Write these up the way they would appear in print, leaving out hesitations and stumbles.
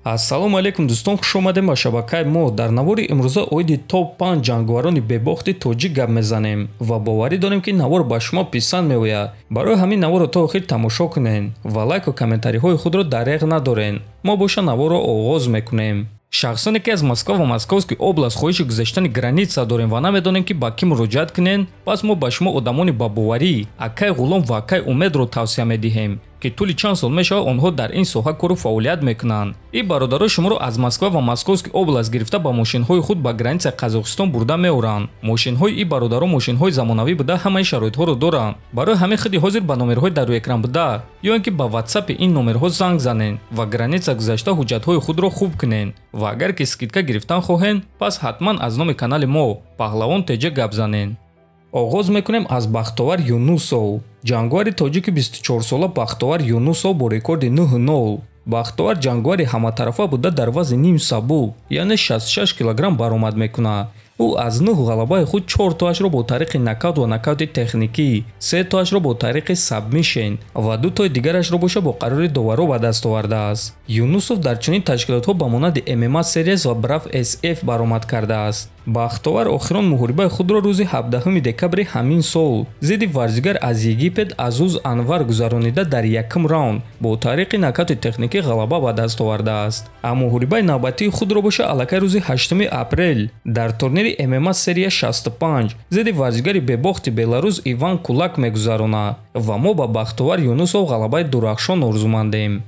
Ассалому алейкум дӯстон, хуш омадем ба шабакаи мо. Дар навори имрӯза оиди топ 5 ҷанговарони бебохти тоҷик гап мезанем ва боварӣ дорем ки навор ба шумо писанд меояд. Барои ҳамин наворро то охир тамошо кунен ва лайку комментариҳои худро дареғ надорен. Мо боша наворро оғоз мекунем. Шахсон яке аз Москва ва Московский област хоҳиши гузаштани граница дорем ва намедонем ки ба кӣ муроҷиат кунен. Пас мо ба шумо одамони бабоварӣ, Акай Ғулом ва Акай Умедро тавсия медиҳем ки тӯли чанд сол мешавад онҳо дар ин соҳа кору фаъолият мекунанд. И бародаро шуморо аз Москва ва Московский област гирифта ба мошинҳои худ ба границаи Қазоқистон бурда меоранд. Мошинҳои и бародаро мошинҳои замонавӣ буда ҳамаи шароитҳоро доранд. Барои ҳамин худи ҳозир ба номерҳои дар рӯи экран буда ё ин ки ба WhatsApp ин номерҳо занг занен ва граница гузашта ҳуҷҷатҳои худро хуб кунен ва агар ки скидка гирифтан хоҳен, пас ҳатман аз номи канали мо Паҳлавон Теҷа гап занен. Оғоз мекунем аз Бахтовар Юнусов. Ҷанговари тоҷики 24-сола Бахтовар Юнусов бо рекорди 9-0. Бахтовар ҷанговари ҳаматарафа буда дар вазни ним сабук, яъне 66 кг баромад мекунад. ӯ аз 9 ғалабаи худ 4 тоашро бо тариқи нокаут ва нокаути техникӣ, 3 тоашро бо тариқи сабмишен ва 2 тои дигарашро боша бо қарори доваро ба даст овардааст. Юнусов дар чунин ташкилотҳо ба монанди MMA Series ва Brave SF баромад кардааст. Бахтовар охирон муҳорибаи худро рӯзи 17 декабри ҳамин сол зидди варзигар аз Египет Азуз Анвар гузаронида дар якум раунд бо тариқи нокаути техникӣ ғалаба ба даст овардааст. Муҳорибаи навбатии худро боша аллакай рӯзи 8 апрел дар турнири MMA Серия 65 зидди варзигари бебохти Беларус Иван Кулак мегузаронад ва мо ба Бахтовар Юнусов ғалабаи дурахшон орзумандем.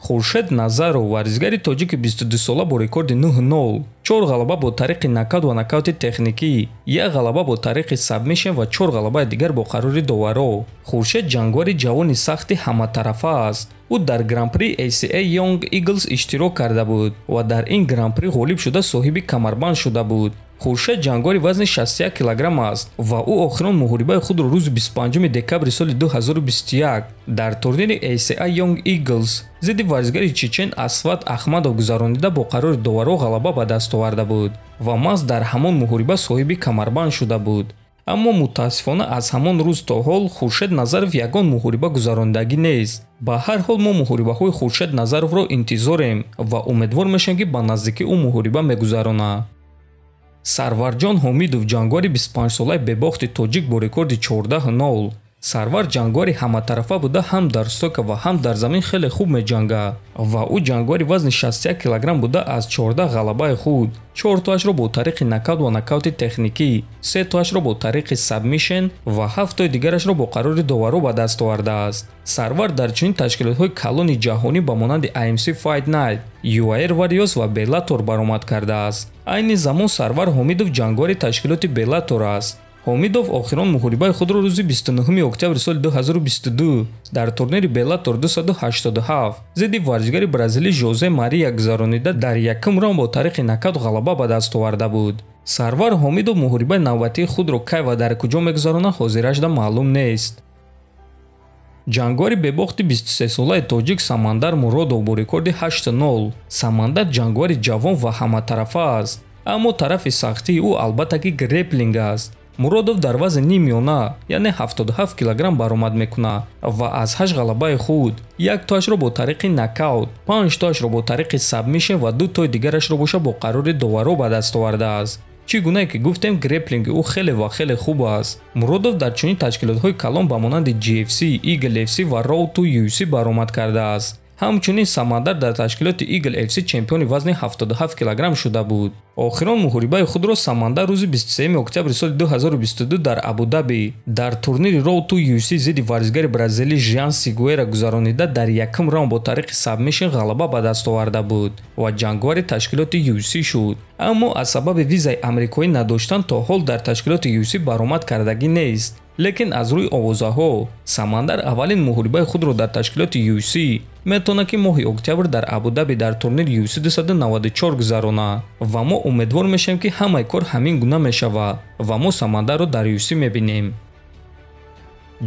Хуршед Назаров, варзигари тоҷики 22-сола бо рекорди 9-0, 4 ғалаба бо тариқи нокаут ва нокаути техникӣ, 1 ғалаба бо тариқи сабмишен ва 4 ғалабаи дигар бо қарори доваро. Хуршед ҷангори ҷавони сахти ҳаматарафа аст. ӯ дар гран-при ACA Young Eagles иштирок карда буд ва дар ин гран-при ғолиб шуда соҳиби камарбанд шуда буд. Хуршед ҷангори вазни 61 кг аст ва ӯ охирон муҳорибаи худро рӯзи 25 декабри соли 2021 дар турнири ACA Young Eagles зидди варзигари чечен Асват Ахмадов гузаронида бо қарори доваро ғалаба ба даст оварда буд ва маҳз дар ҳамон муҳориба соҳиби камарбанд шуда буд. Аммо мутаассифона аз ҳамон рӯз то ҳол Хуршед Назаров ягон муҳориба гузарондагӣ нест. Ба ҳар ҳол мо муҳорибаҳои Хуршед Назаровро интизорем ва умедвор мешавем ки ба наздикӣ ӯ муҳориба мегузаронад. Сарварҷон Ҳомидов, ҷангори 25-солаи бебохти тоҷик бо рекорди 14-0. Сарвар ҷангори ҳаматарафа буда ҳам дар стойка ва ҳам дар замин хеле хуб меҷангад ва ӯ ҷангори вазни 61 кг буда аз 14 ғалабаи худ 4 тоашро бо тариқи нокаут ва нокаути техникӣ, 3 тоашро бо тариқи сабмишен ва 7 тои дигарашро бо қарори доваро ба даст овардааст. Сарвар дар чунин ташкилотҳои калони ҷаҳонӣ ба монанди AMC Fight Night, UAR Warriors ва Bellator баромад кардааст. Айни замон Сарвар Ҳомидов ҷангори ташкилоти Bellator аст. Ҳомидов охирон муҳорибаи худро рӯзи 29 октябри соли 2022 дар турнири Bellator 287 зидди варзигари бразилӣ Жозе Мария гузаронида дар якум раунд бо тариқи нокаут ғалаба ба даст оварда буд. Сарвар Ҳомидов муҳорибаи навбатии худро кай ва дар куҷо мегузаронад ҳозирашда маълум нест. ҷангори бебохти 23-солаи тоҷик Самандар Муродов бо рекорди 8-0. Самандар ҷангори ҷавон ва ҳаматарафа аст, аммо тарафи сахтии ӯ албатта ки греплинг аст. Муродов дар вазни нимёна, яъне 77 кг баромад мекунад ва аз 8 ғалабаи худ 1 тоашро бо тариқи нокаут, 5 тоашро бо тариқи сабмишен ва 2 тои дигарашро боша бо қарори доваро ба даст овардааст. чӣ гуна ки гуфтем греплинги ӯ хеле ва хеле хуб аст. Муродов дар чунин ташкилотҳои калон ба монанди GFC, Eagle FC ва Road to UFC баромад кардааст. ҳамчунин Самандар дар ташкилоти Eagle FC чемпиони вазни 77 кг шуда буд. охирон муҳорибаи худро Самандар рӯзи 23 октябри соли 2022 дар Абу-Даби дар турнири Road to UFC зидди варзигари бразилӣ Жан Сигуэра гузаронида дар якум раунд бо тариқи сабмишен ғалаба ба даст оварда буд ва ҷангори ташкилоти UFC шуд. аммо аз сабаби визаи амрикоӣ надоштан то ҳол дар ташкилоти UFC баромад кардагӣ нест. лекин аз рӯи овозаҳо Самандар аввалин муҳорибаи худро дар ташкилоти UFC метавонад ки моҳи октябр дар Абу-Даби дар турнири UFC 294 гузаронад ва мо умедвор мешавем ки ҳамаи кор ҳамин гуна мешавад ва мо Самандарро дар UFC мебинем.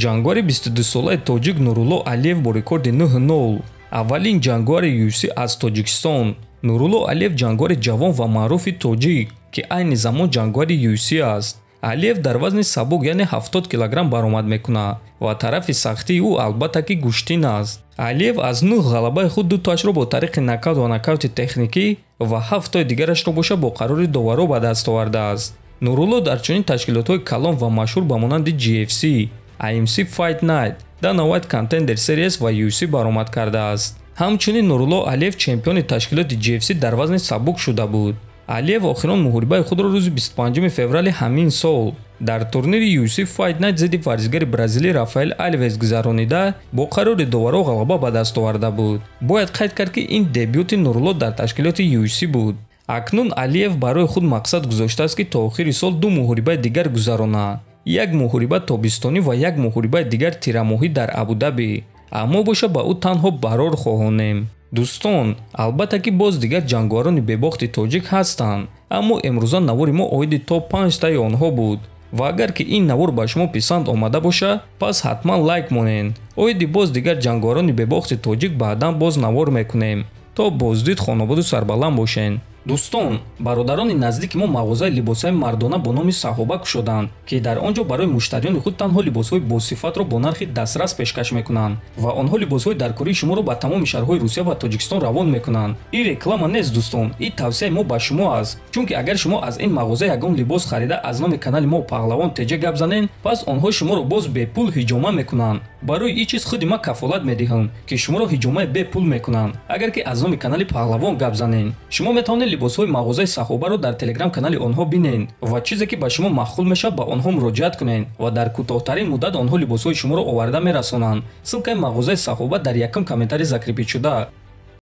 ҷангори 22-солаи тоҷик Нурулло Алиев бо рекорди 9-0. аввалин ҷангори UFC аз Тоҷикистон. Нурулло Алиев ҷангори ҷавон ва маъруфи тоҷик ки айни замон ҷангори UFC аст. Алиев дар вазни сабук яъне 70 килограмм баромад мекунад ва тарафи сахтии ӯ албатта ки гӯштин аст. Алиев аз 9 ғалабаи худ 2-таашро бо тариқи нокаут ва нокаути техникӣ ва 7 дигарашро боша бо қарори доваро ба даст овардааст. Нурулло дар чунин ташкилотҳои калон ва машҳур ба монанди GFC, IMC Fight Night, Dana White Contender Series ва UFC баромад кардааст. ҳамчунин Нурулло Алиев чемпиони ташкилоти GFC дар вазни сабук шуда буд. Алиев охирон муҳорибаи худро рӯзи 25 феврали ҳамин сол дар турнири UFC Fight Night зидди варзигари бразилӣ Рафаэл Альвес гузаронида бо қарори доваро ғалаба ба даст оварда буд. Бояд қайд кард ки ин дебюти Нурулло дар ташкилоти UFC буд. Акнун Алиев барои худ мақсад гузоштааст ки то охири сол 2 муҳорибаи дигар гузаронад. Як муҳориба тобистонӣ ва як муҳорибаи дигар тирамоҳӣ дар Абу-Даби. Аммо боша ба ӯ танҳо барор хоҳонем. Дӯстон, албатта ки боз дигар ҷанговарони бебохти тоҷик ҳастанд, аммо имрӯза навори мо оиди топ 5 таи онҳо буд. Ва агар ки ин навор ба шумо писанд омада боша, пас ҳатман лайк монед. Оиди боз дигар ҷанговарони бебохти тоҷик баъдан боз навор мекунем. То боздид хонободу сарбаланд бошен. Дӯстон, бародарони наздики мо мағозаи либосҳои мардона бо номи Саҳоба кушоданд, ки дар он ҷо барои муштариёни худ танҳо либосҳои босифатро бо нархи дастрас пешкаш мекунанд ва онҳо либосҳои даркории шуморо ба тамоми шаҳрҳои Русия ва Тоҷикистон равон мекунанд. Ин реклама нест дӯстон, ин тавсияи мо ба шумо аст. Чунки агар шумо аз ин мағоза ягон либос харида аз номи канали мо Паҳлавон теҷа гап занед, пас онҳо шуморо боз бепул ҳиҷома мекунанд. Барои ин чиз худи ма кафолат медиҳам, ки шуморо ҳиҷомаи бепул мекунанд. Агар ки аз номи канали Паҳлавон гап занед, шумо метавонед либосҳои мағозаи Саҳобаро дар телеграм канали онҳо бинед ва чизе ки ба шумо махкул мешавад ба онҳо муроҷиат кунед ва дар кӯтоҳтарин муддат онҳо либосҳои шуморо оварда мерасонанд. Ссилкаи мағозаи Саҳоба дар якум комментарий закрепит шуда.